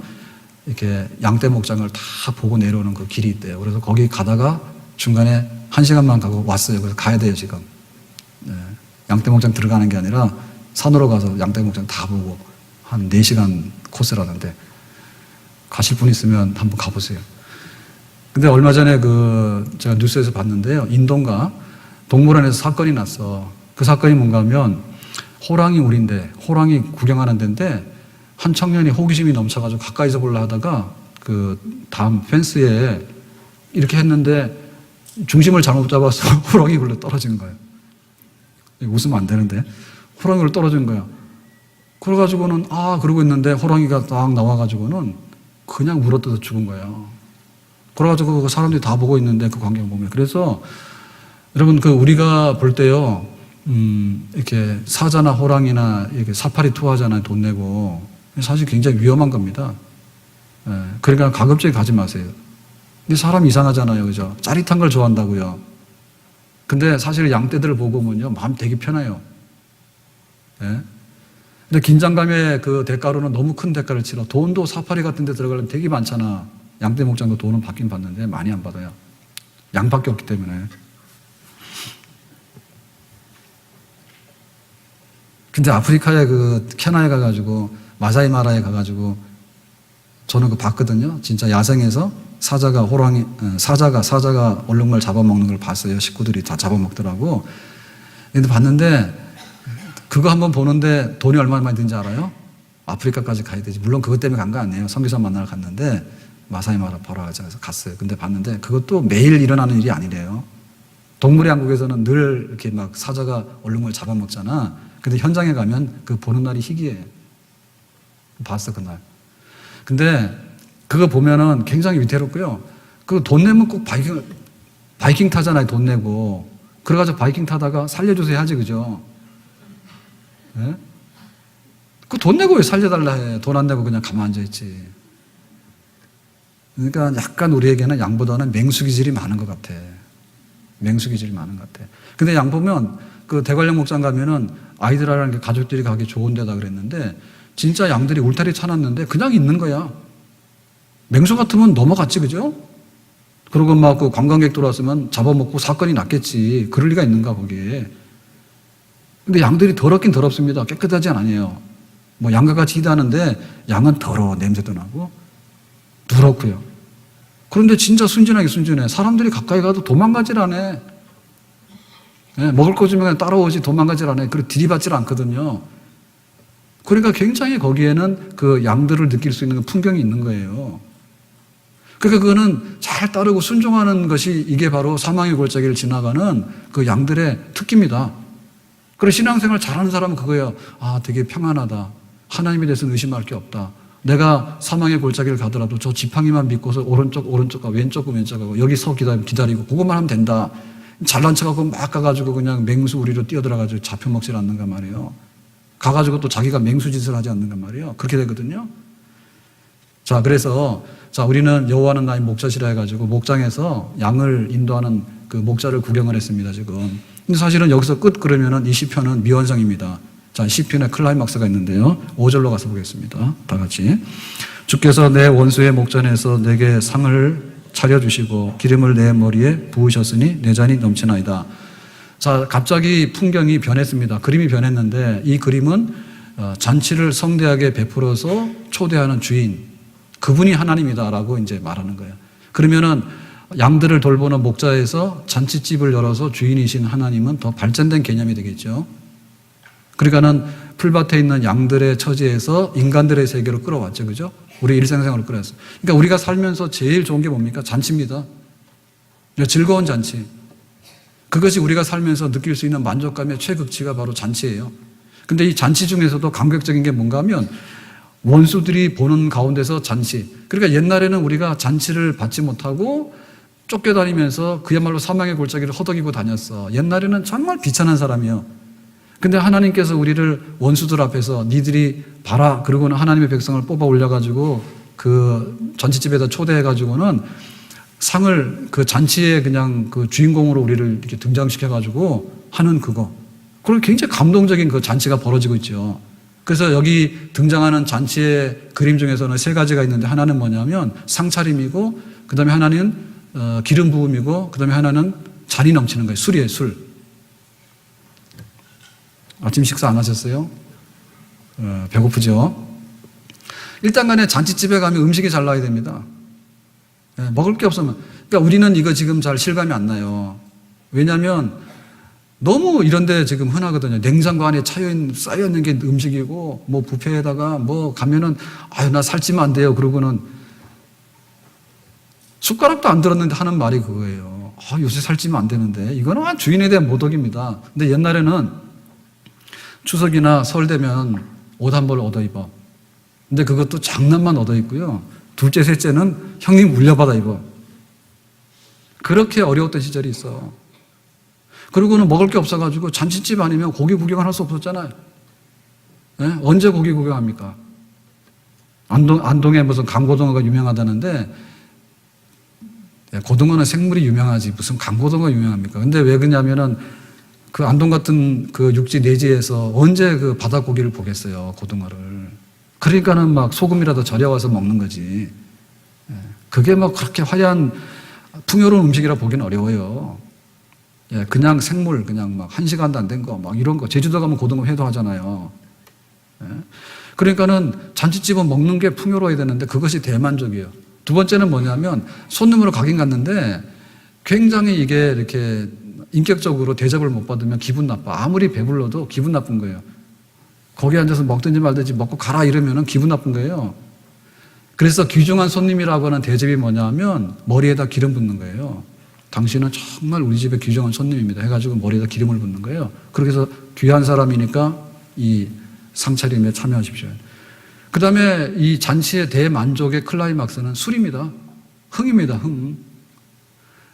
이렇게 양떼 목장을 다 보고 내려오는 그 길이 있대요. 그래서 거기 가다가 중간에 1시간만 가고 왔어요. 그래서 가야 돼요, 지금. 네. 양떼 목장 들어가는 게 아니라 산으로 가서 양떼 목장 다 보고 한 4시간 코스라는데 가실 분 있으면 한번 가보세요. 근데 얼마 전에 제가 뉴스에서 봤는데요. 인도인가 동물원에서 사건이 났어. 그 사건이 뭔가 하면 호랑이 우리인데 호랑이 구경하는 데인데 한 청년이 호기심이 넘쳐가지고 가까이서 보려 하다가 그 다음 펜스에 이렇게 했는데 중심을 잘못 잡아서 호랑이 굴러 떨어진 거예요. 웃으면 안 되는데 호랑이 굴러 떨어진 거야. 그래가지고는 그러고 있는데 호랑이가 딱 나와가지고는 그냥 물어뜯어 죽은 거예요. 그래가지고 그 사람들이 다 보고 있는데 그 광경 보면. 그래서 여러분 우리가 볼 때요, 이렇게 사자나 호랑이나 이렇게 사파리 투어하잖아요. 돈 내고. 사실 굉장히 위험한 겁니다. 그러니까 가급적이 가지 마세요. 근데 사람 이상하잖아요. 그죠? 짜릿한 걸 좋아한다고요. 근데 사실 양떼들을 보고 보면요, 마음 되게 편해요. 예? 근데 긴장감의 그 대가로는 너무 큰 대가를 치러. 돈도 사파리 같은 데 들어가려면 되게 많잖아. 양떼 목장도 돈은 받긴 받는데 많이 안 받아요. 양밖에 없기 때문에. 근데 아프리카에 케냐에 가가지고 마사이 마라에 가가지고 저는 봤거든요. 진짜 야생에서 사자가 얼룩말 잡아먹는 걸 봤어요. 식구들이 다 잡아먹더라고. 근데 봤는데 그거 한번 보는데 돈이 얼마나 많이 드는지 알아요? 아프리카까지 가야 되지. 물론 그것 때문에 간 거 아니에요. 선교사 만나러 갔는데 마사이 마라 보러 가자 해서 갔어요. 근데 봤는데 그것도 매일 일어나는 일이 아니래요. 동물의 왕국에서는 늘 이렇게 막 사자가 얼룩말 잡아먹잖아. 근데 현장에 가면 그 보는 날이 희귀해. 봤어, 그날. 근데 그거 보면은 굉장히 위태롭고요. 그 돈 내면 꼭 바이킹 타잖아요, 돈 내고. 그래가지고 바이킹 타다가 살려주세요 하지, 그죠? 예? 그 돈 내고 왜 살려달라 해? 돈 안 내고 그냥 가만 앉아있지. 그러니까 약간 우리에게는 양보다는 맹수기질이 많은 것 같아. 맹수기질이 많은 것 같아. 근데 양 보면 그 대관령 목장 가면은 아이들이랑 가족들이 가기 좋은 데다 그랬는데 진짜 양들이 울타리 쳐놨는데 그냥 있는 거야. 맹수 같으면 넘어갔지, 그죠? 그러고 막 그 관광객 들어왔으면 잡아먹고 사건이 났겠지. 그럴 리가 있는가, 거기에. 근데 양들이 더럽긴 더럽습니다. 깨끗하지 않아요. 뭐 양과 같이 일하는데 양은 더러워. 냄새도 나고. 더럽고요. 그런데 진짜 순진하게 순진해. 사람들이 가까이 가도 도망가질 않아. 네, 먹을 거 주면 따라오지 도망가질 않아요. 그리고 들이받질 않거든요. 그러니까 굉장히 거기에는 그 양들을 느낄 수 있는 풍경이 있는 거예요. 그러니까 그거는 잘 따르고 순종하는 것이 이게 바로 사망의 골짜기를 지나가는 그 양들의 특기입니다. 그래서 신앙생활 잘하는 사람은 그거예요. 되게 평안하다. 하나님에 대해서는 의심할 게 없다. 내가 사망의 골짜기를 가더라도 저 지팡이만 믿고서 오른쪽과 왼쪽하고 여기 서 기다리고 그것만 하면 된다. 잘난 척하고 막 가가지고 그냥 맹수 우리로 뛰어들어가지고 잡혀먹질 않는가 말이에요. 가가지고 또 자기가 맹수짓을 하지 않는가 말이에요. 그렇게 되거든요. 자, 그래서 우리는 여호와는 나의 목자시라 해가지고 목장에서 양을 인도하는 그 목자를 구경을 했습니다, 지금. 근데 사실은 여기서 끝 그러면은 이 시편은 미완성입니다. 자, 시편의 클라이막스가 있는데요. 5절로 가서 보겠습니다. 다 같이. 주께서 내 원수의 목전에서 내게 상을 차려주시고 기름을 내 머리에 부으셨으니 내 잔이 넘치나이다. 자, 갑자기 풍경이 변했습니다. 그림이 변했는데 이 그림은 잔치를 성대하게 베풀어서 초대하는 주인, 그분이 하나님이다라고 이제 말하는 거예요. 그러면은 양들을 돌보는 목자에서 잔치집을 열어서 주인이신 하나님은 더 발전된 개념이 되겠죠. 그러니까는 풀밭에 있는 양들의 처지에서 인간들의 세계로 끌어왔죠, 그죠? 우리 일상생활로 끌어왔어. 그러니까 우리가 살면서 제일 좋은 게 뭡니까? 잔치입니다. 즐거운 잔치. 그것이 우리가 살면서 느낄 수 있는 만족감의 최극치가 바로 잔치예요. 근데 이 잔치 중에서도 감격적인 게 뭔가 하면 원수들이 보는 가운데서 잔치. 그러니까 옛날에는 우리가 잔치를 받지 못하고 쫓겨다니면서 그야말로 사망의 골짜기를 허덕이고 다녔어. 옛날에는 정말 비천한 사람이에요. 근데 하나님께서 우리를 원수들 앞에서 니들이 봐라. 그러고는 하나님의 백성을 뽑아 올려가지고 그 잔치집에다 초대해가지고는 상을 그 잔치의 그냥 그 주인공으로 우리를 이렇게 등장시켜가지고 하는 그거. 그리고 굉장히 감동적인 그 잔치가 벌어지고 있죠. 그래서 여기 등장하는 잔치의 그림 중에서는 세 가지가 있는데 하나는 뭐냐면 상차림이고 그 다음에 하나는 기름 부음이고 그 다음에 하나는 잔이 넘치는 거예요. 술이에요, 술. 아침 식사 안 하셨어요? 배고프죠? 일단 간에 잔치집에 가면 음식이 잘 나와야 됩니다. 먹을 게 없으면. 그러니까 우리는 이거 지금 잘 실감이 안 나요. 왜냐하면 너무 이런데 지금 흔하거든요. 냉장고 안에 쌓여있는 게 음식이고, 뭐 뷔페에다가 뭐 가면은, 아유, 나 살찌면 안 돼요. 그러고는 숟가락도 안 들었는데 하는 말이 그거예요. 아, 요새 살찌면 안 되는데. 이거는 주인에 대한 모독입니다. 근데 옛날에는 추석이나 설 되면 옷 한 벌 얻어 입어. 근데 그것도 장난만 얻어 입고요. 둘째, 셋째는 형님 물려받아 입어. 그렇게 어려웠던 시절이 있어. 그리고는 먹을 게 없어가지고 잔치집 아니면 고기 구경을 할 수 없었잖아요. 네? 언제 고기 구경합니까? 안동에 무슨 강고등어가 유명하다는데, 고등어는 생물이 유명하지 무슨 강고등어가 유명합니까? 근데 왜 그러냐면은 그 안동 같은 그 육지 내지에서 언제 그 바닷고기를 보겠어요, 고등어를. 그러니까는 막 소금이라도 절여와서 먹는 거지. 그게 뭐 그렇게 화려한 풍요로운 음식이라 보기는 어려워요. 그냥 생물, 그냥 막 1시간도 안 된 거, 막 이런 거. 제주도 가면 고등어 회도 하잖아요. 그러니까는 잔치집은 먹는 게 풍요로워야 되는데 그것이 대만족이에요. 두 번째는 뭐냐면 손님으로 가긴 갔는데 굉장히 이게 이렇게 인격적으로 대접을 못 받으면 기분 나빠. 아무리 배불러도 기분 나쁜 거예요. 거기 앉아서 먹든지 말든지 먹고 가라 이러면 기분 나쁜 거예요. 그래서 귀중한 손님이라고 하는 대접이 뭐냐면 머리에다 기름 붓는 거예요. 당신은 정말 우리 집에 귀중한 손님입니다 해가지고 머리에다 기름을 붓는 거예요. 그렇게 해서 귀한 사람이니까 이 상차림에 참여하십시오. 그 다음에 이 잔치의 대만족의 클라이막스는 술입니다. 흥입니다. 흥.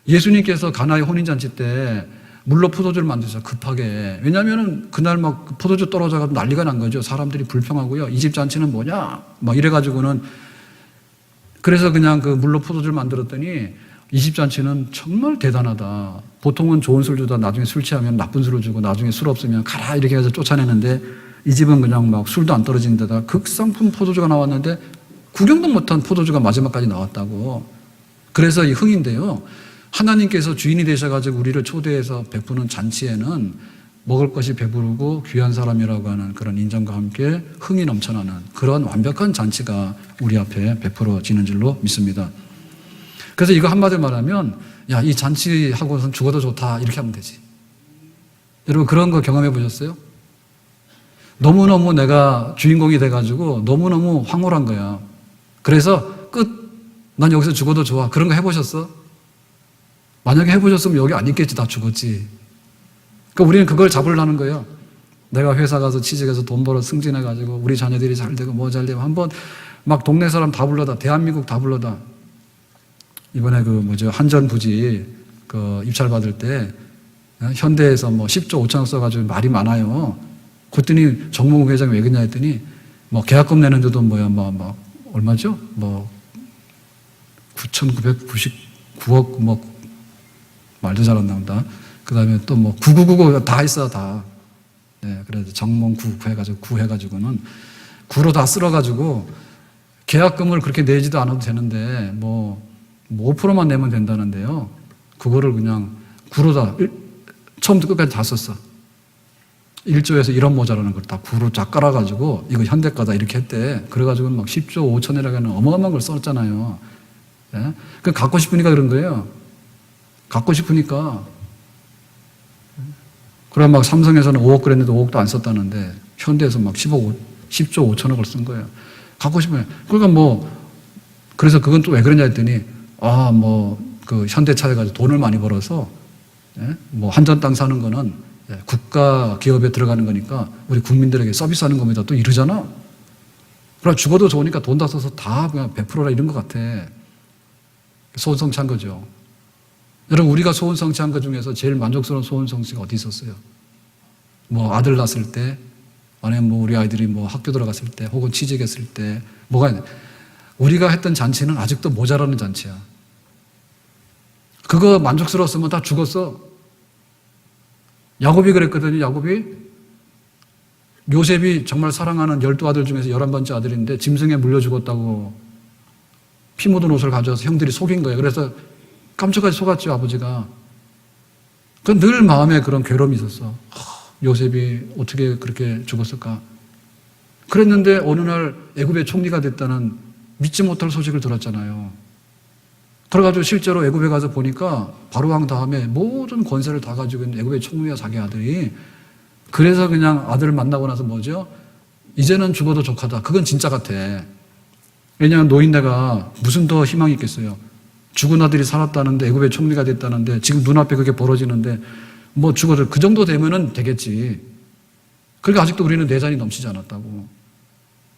예수님께서 가나의 혼인잔치 때 물로 포도주를 만드셔 급하게. 왜냐하면 그날 막 포도주 떨어져가지고 난리가 난 거죠. 사람들이 불평하고요. 이 집 잔치는 뭐냐 막 이래가지고는. 그래서 그냥 그 물로 포도주를 만들었더니 이 집 잔치는 정말 대단하다. 보통은 좋은 술 주다 나중에 술 취하면 나쁜 술을 주고 나중에 술 없으면 가라 이렇게 해서 쫓아내는데 이 집은 그냥 막 술도 안 떨어지는 데다 극상품 포도주가 나왔는데 구경도 못한 포도주가 마지막까지 나왔다고. 그래서 이 흥인데요. 하나님께서 주인이 되셔가지고 우리를 초대해서 베푸는 잔치에는 먹을 것이 배부르고 귀한 사람이라고 하는 그런 인정과 함께 흥이 넘쳐나는 그런 완벽한 잔치가 우리 앞에 베풀어지는 줄로 믿습니다. 그래서 이거 한마디로 말하면 야, 이 잔치하고선 죽어도 좋다 이렇게 하면 되지. 여러분 그런 거 경험해 보셨어요? 너무너무 내가 주인공이 돼가지고 너무너무 황홀한 거야. 그래서 끝. 난 여기서 죽어도 좋아. 그런 거 해보셨어? 만약에 해보셨으면 여기 안 있겠지. 다 죽었지. 그러니까 우리는 그걸 잡으려는 거예요. 내가 회사 가서 취직해서 돈 벌어 승진해가지고 우리 자녀들이 잘 되고 뭐 잘 되고 한번 막 동네 사람 다 불러다. 대한민국 다 불러다. 이번에 한전 부지 그 입찰 받을 때 현대에서 뭐 10조 5천억 써가지고 말이 많아요. 그랬더니 정몽욱 회장이 왜 그러냐 했더니 뭐 계약금 내는데도 뭐 얼마죠? 뭐 9,999억 뭐 말도 잘 안 나온다. 그 다음에 또 뭐 9999 다 있어 다. 네, 그래서 정몽 9 해가지고는 9로 다 쓸어가지고 계약금을 그렇게 내지도 않아도 되는데 뭐 5%만 내면 된다는데요. 그거를 그냥 9로 다 처음부터 끝까지 다 썼어. 1조에서 1원 모자라는 걸 다 9로 쫙 깔아가지고 이거 현대가다 이렇게 했대. 그래가지고는 막 10조 5천이라고 하는 어마어마한 걸 썼잖아요. 예? 그 갖고 싶으니까 그런 거예요. 갖고 싶으니까. 그럼 막 삼성에서는 5억 그랬는데 5억도 안 썼다는데 현대에서 막 10조 5천억을 쓴 거예요. 갖고 싶어요. 그러니까 그래서 그건 또 왜 그러냐 했더니 그 현대차에 가지고 돈을 많이 벌어서 예? 한전 땅 사는 거는 국가 기업에 들어가는 거니까 우리 국민들에게 서비스하는 겁니다. 또 이러잖아. 그럼 죽어도 좋으니까 돈 다 써서 다 그냥 베풀어라 이런 것 같아. 소원성취한 거죠. 여러분 우리가 소원성취한 것 중에서 제일 만족스러운 소원성취가 어디 있었어요? 아들 낳았을 때 아니면 우리 아이들이 학교 들어갔을 때 혹은 취직했을 때 뭐가 있나? 우리가 했던 잔치는 아직도 모자라는 잔치야. 그거 만족스러웠으면 다 죽었어. 야곱이 그랬거든요. 야곱이 요셉이 정말 사랑하는 12아들 중에서 11번째 아들인데 짐승에 물려 죽었다고 피 묻은 옷을 가져와서 형들이 속인 거예요. 그래서 깜짝까지 속았죠, 아버지가. 그 늘 마음에 그런 괴로움이 있었어. 요셉이 어떻게 그렇게 죽었을까? 그랬는데 어느 날 애굽의 총리가 됐다는 믿지 못할 소식을 들었잖아요. 그래가지고 실제로 애굽에 가서 보니까 바로왕 다음에 모든 권세를 다 가지고 있는 애굽의 총리와 자기 아들이, 그래서 그냥 아들을 만나고 나서 뭐죠? 이제는 죽어도 족하다. 그건 진짜 같아. 왜냐하면 노인네가 무슨 더 희망이 있겠어요. 죽은 아들이 살았다는데, 애굽의 총리가 됐다는데, 지금 눈앞에 그게 벌어지는데 뭐 죽어도 그 정도 되면은 되겠지. 그러니까 아직도 우리는 내 잔이 넘치지 않았다고.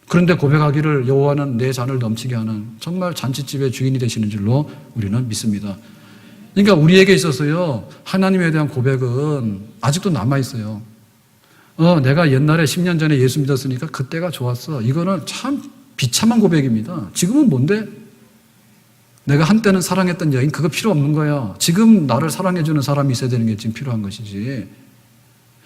그런데 고백하기를 여호와는 내 잔을 넘치게 하는 정말 잔치집의 주인이 되시는 줄로 우리는 믿습니다. 그러니까 우리에게 있어서요, 하나님에 대한 고백은 아직도 남아있어요. 내가 옛날에 10년 전에 예수 믿었으니까 그때가 좋았어. 이거는 참 비참한 고백입니다. 지금은 뭔데? 내가 한때는 사랑했던 여인, 그거 필요 없는 거야. 지금 나를 사랑해주는 사람이 있어야 되는 게 지금 필요한 것이지.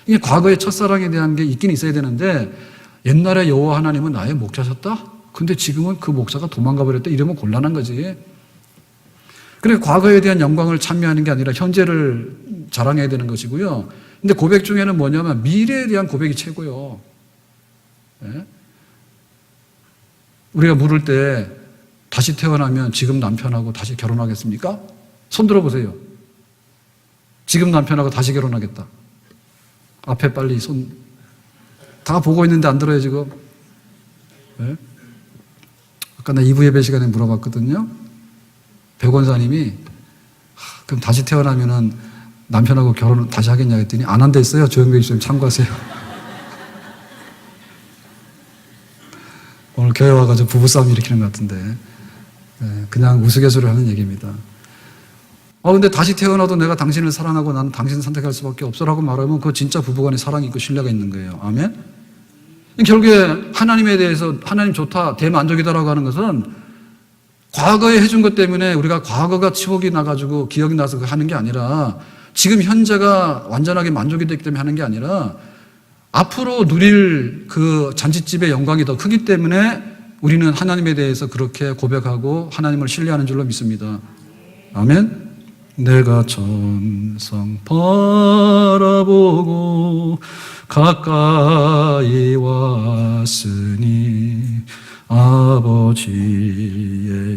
이게 과거의 첫사랑에 대한 게 있긴 있어야 되는데, 옛날에 여호와 하나님은 나의 목자셨다? 근데 지금은 그 목자가 도망가 버렸다? 이러면 곤란한 거지. 그래, 과거에 대한 영광을 찬미하는 게 아니라 현재를 자랑해야 되는 것이고요. 근데 고백 중에는 뭐냐면 미래에 대한 고백이 최고요. 네? 우리가 물을 때 다시 태어나면 지금 남편하고 다시 결혼하겠습니까? 손 들어보세요. 지금 남편하고 다시 결혼하겠다. 앞에 빨리 손. 다 보고 있는데 안 들어요, 지금? 네? 아까 나 2부 예배 시간에 물어봤거든요. 백 원사님이, 그럼 다시 태어나면은 남편하고 결혼 다시 하겠냐 했더니 안 한다 했어요. 조영배 집사님 참고하세요. 오늘 교회 와가지고 부부싸움 일으키는 것 같은데, 네, 그냥 우스갯소리를 하는 얘기입니다. 근데 다시 태어나도 내가 당신을 사랑하고 나는 당신을 선택할 수밖에 없어라고 말하면 그거 진짜 부부간의 사랑이 있고 신뢰가 있는 거예요. 아멘? 결국에 하나님에 대해서 하나님 좋다, 대만족이다라고 하는 것은 과거에 해준 것 때문에 우리가 과거가 추억이 나가지고 기억이 나서 하는 게 아니라, 지금 현재가 완전하게 만족이 됐기 때문에 하는 게 아니라 앞으로 누릴 그 잔치집의 영광이 더 크기 때문에 우리는 하나님에 대해서 그렇게 고백하고 하나님을 신뢰하는 줄로 믿습니다. 아멘? 내가 천성 바라보고 가까이 왔으니 아버지의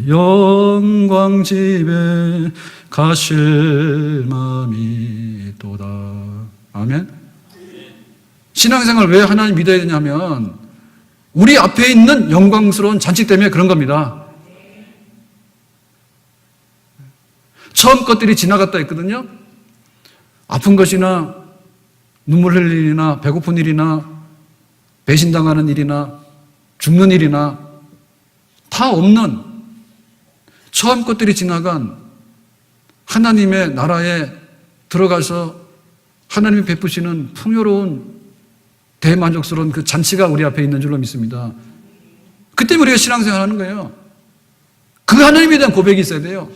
영광 집에 가실 마음이 또다. 아멘? 신앙생활 왜 하나님 믿어야 되냐면 우리 앞에 있는 영광스러운 잔치 때문에 그런 겁니다. 처음 것들이 지나갔다 했거든요. 아픈 것이나 눈물 흘릴 일이나 배고픈 일이나 배신당하는 일이나 죽는 일이나 다 없는 처음 것들이 지나간 하나님의 나라에 들어가서 하나님이 베푸시는 풍요로운 대만족스러운 그 잔치가 우리 앞에 있는 줄로 믿습니다. 그때 우리가 신앙생활 하는 거예요. 그 하나님에 대한 고백이 있어야 돼요.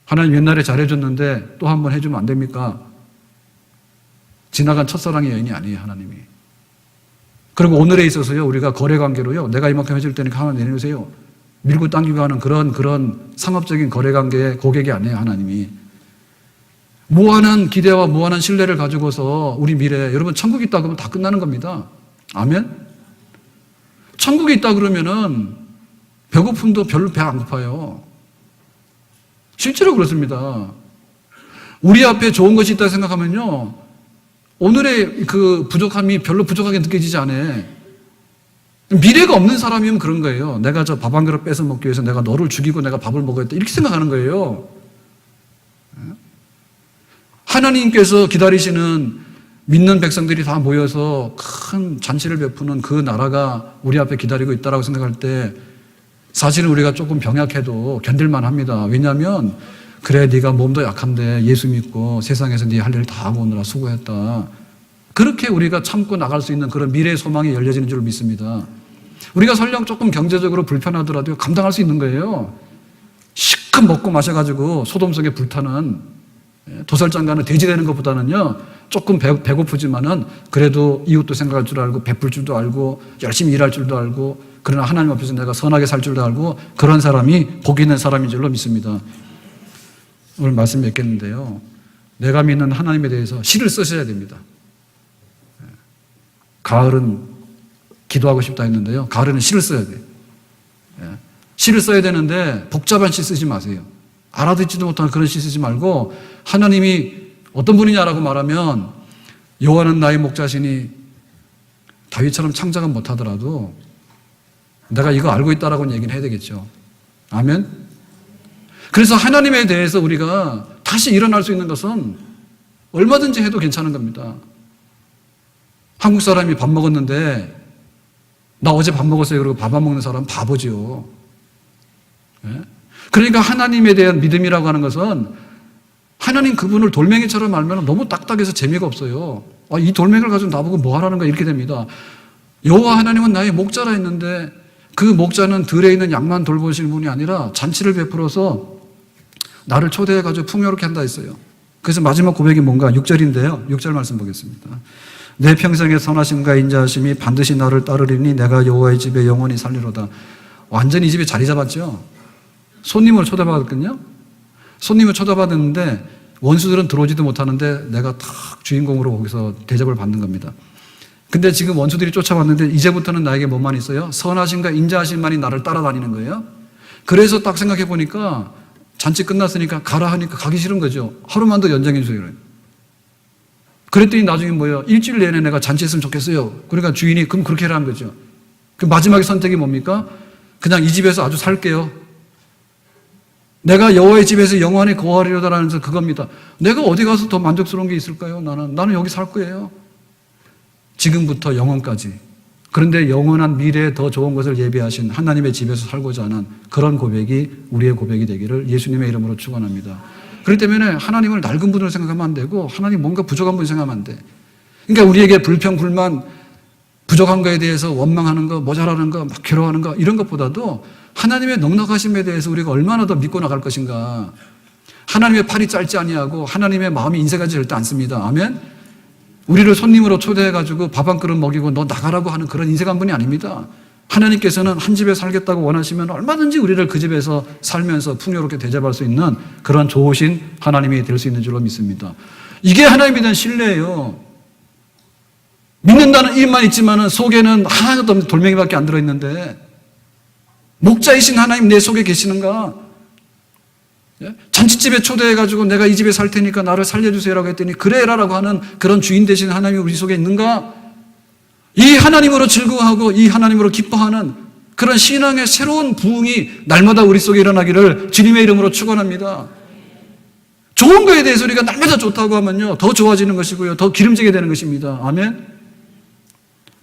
하나님 옛날에 잘해줬는데 또 한 번 해주면 안 됩니까? 지나간 첫사랑의 여인이 아니에요, 하나님이. 그리고 오늘에 있어서요, 우리가 거래관계로요, 내가 이만큼 해줄 테니까 하나 내려주세요. 밀고 당기고 하는 그런 상업적인 거래관계의 고객이 아니에요, 하나님이. 무한한 기대와 무한한 신뢰를 가지고서 우리 미래에, 여러분 천국이 있다 그러면 다 끝나는 겁니다. 아멘? 천국이 있다 그러면은 배고픔도 별로 배 안 고파요. 실제로 그렇습니다. 우리 앞에 좋은 것이 있다고 생각하면요, 오늘의 그 부족함이 별로 부족하게 느껴지지 않아요. 미래가 없는 사람이면 그런 거예요. 내가 저 밥 한 그릇 뺏어 먹기 위해서 내가 너를 죽이고 내가 밥을 먹어야겠다, 이렇게 생각하는 거예요. 하나님께서 기다리시는 믿는 백성들이 다 모여서 큰 잔치를 베푸는 그 나라가 우리 앞에 기다리고 있다고 생각할 때 사실은 우리가 조금 병약해도 견딜만 합니다. 왜냐하면 그래, 네가 몸도 약한데 예수 믿고 세상에서 네 할 일 다 하고 오느라 수고했다. 그렇게 우리가 참고 나갈 수 있는 그런 미래의 소망이 열려지는 줄 믿습니다. 우리가 설령 조금 경제적으로 불편하더라도 감당할 수 있는 거예요. 시컷 먹고 마셔가지고 소돔 속에 불타는 도살장 가는 돼지 되는 것보다는요, 조금 배고프지만은 그래도 이웃도 생각할 줄 알고 베풀 줄도 알고 열심히 일할 줄도 알고 그러나 하나님 앞에서 내가 선하게 살 줄도 알고 그런 사람이 복 있는 사람인 줄로 믿습니다. 오늘 말씀 맺겠는데요. 내가 믿는 하나님에 대해서 시를 쓰셔야 됩니다. 가을은 기도하고 싶다 했는데요. 가을에는 시를 써야 돼요. 시를 써야 되는데 복잡한 시 쓰지 마세요. 알아듣지도 못하는 그런 시 쓰지 말고 하나님이 어떤 분이냐라고 말하면 여호와는 나의 목자시니 다윗처럼 창작은 못하더라도 내가 이거 알고 있다라고 얘기는 해야 되겠죠. 아멘. 그래서 하나님에 대해서 우리가 다시 일어날 수 있는 것은 얼마든지 해도 괜찮은 겁니다. 한국 사람이 밥 먹었는데 나 어제 밥 먹었어요 그러고 밥 안 먹는 사람은 바보죠. 그러니까 하나님에 대한 믿음이라고 하는 것은 하나님 그분을 돌멩이처럼 알면 너무 딱딱해서 재미가 없어요. 이 돌멩이를 가지고 나보고 뭐 하라는 거야 이렇게 됩니다. 여호와 하나님은 나의 목자라 했는데 그 목자는 들에 있는 양만 돌보시는 분이 아니라 잔치를 베풀어서 나를 초대해가지고 풍요롭게 한다 했어요. 그래서 마지막 고백이 뭔가 6절인데요. 6절 말씀 보겠습니다. 내 평생의 선하심과 인자하심이 반드시 나를 따르리니 내가 여호와의 집에 영원히 살리로다. 완전히 이 집에 자리 잡았죠. 손님을 초대받았거든요. 손님을 초대받았는데 원수들은 들어오지도 못하는데 내가 탁 주인공으로 거기서 대접을 받는 겁니다. 근데 지금 원수들이 쫓아왔는데 이제부터는 나에게 뭐만 있어요? 선하심과 인자하심만이 나를 따라다니는 거예요. 그래서 딱 생각해 보니까 잔치 끝났으니까 가라 하니까 가기 싫은 거죠. 하루만 더 연장해 주세요. 그랬더니 나중에 뭐예요? 일주일 내내 내가 잔치했으면 좋겠어요. 그러니까 주인이 그럼 그렇게 해라는 거죠. 그 마지막에 선택이 뭡니까? 그냥 이 집에서 아주 살게요. 내가 여호와의 집에서 영원히 거하리로다라는 것은 그겁니다. 내가 어디 가서 더 만족스러운 게 있을까요? 나는 여기 살 거예요. 지금부터 영원까지. 그런데 영원한 미래에 더 좋은 것을 예비하신 하나님의 집에서 살고자 하는 그런 고백이 우리의 고백이 되기를 예수님의 이름으로 축원합니다. 그렇기 때문에 하나님을 낡은 분으로 생각하면 안 되고 하나님 뭔가 부족한 분 생각하면 안 돼. 그러니까 우리에게 불평, 불만, 부족한 거에 대해서 원망하는 거, 모자라는 거, 막 괴로워하는 거 이런 것보다도 하나님의 넉넉하심에 대해서 우리가 얼마나 더 믿고 나갈 것인가. 하나님의 팔이 짧지 아니하고 하나님의 마음이 인색하지 절대 않습니다. 아멘. 우리를 손님으로 초대해가지고 밥 한 그릇 먹이고 너 나가라고 하는 그런 인색한 분이 아닙니다. 하나님께서는 한 집에 살겠다고 원하시면 얼마든지 우리를 그 집에서 살면서 풍요롭게 대접할 수 있는 그런 좋으신 하나님이 될 수 있는 줄로 믿습니다. 이게 하나님에 대한 신뢰예요. 믿는다는 일만 있지만은 속에는 하나도 없는 돌멩이밖에 안 들어있는데 목자이신 하나님 내 속에 계시는가? 잔치집에 초대해가지고 내가 이 집에 살 테니까 나를 살려주세요라고 했더니 그래라라고 하는 그런 주인 되신 하나님이 우리 속에 있는가? 이 하나님으로 즐거워하고 이 하나님으로 기뻐하는 그런 신앙의 새로운 부흥이 날마다 우리 속에 일어나기를 주님의 이름으로 축원합니다. 좋은 거에 대해서 우리가 날마다 좋다고 하면요 더 좋아지는 것이고요 더 기름지게 되는 것입니다. 아멘.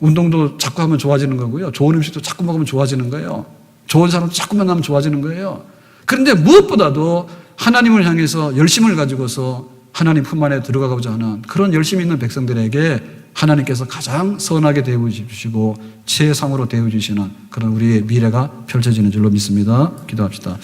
운동도 자꾸 하면 좋아지는 거고요 좋은 음식도 자꾸 먹으면 좋아지는 거예요. 좋은 사람도 자꾸 만나면 좋아지는 거예요. 그런데 무엇보다도 하나님을 향해서 열심을 가지고서 하나님 품 안에 들어가고자 하는 그런 열심히 있는 백성들에게 하나님께서 가장 선하게 대우주시고 최상으로 대우주시는 그런 우리의 미래가 펼쳐지는 줄로 믿습니다. 기도합시다.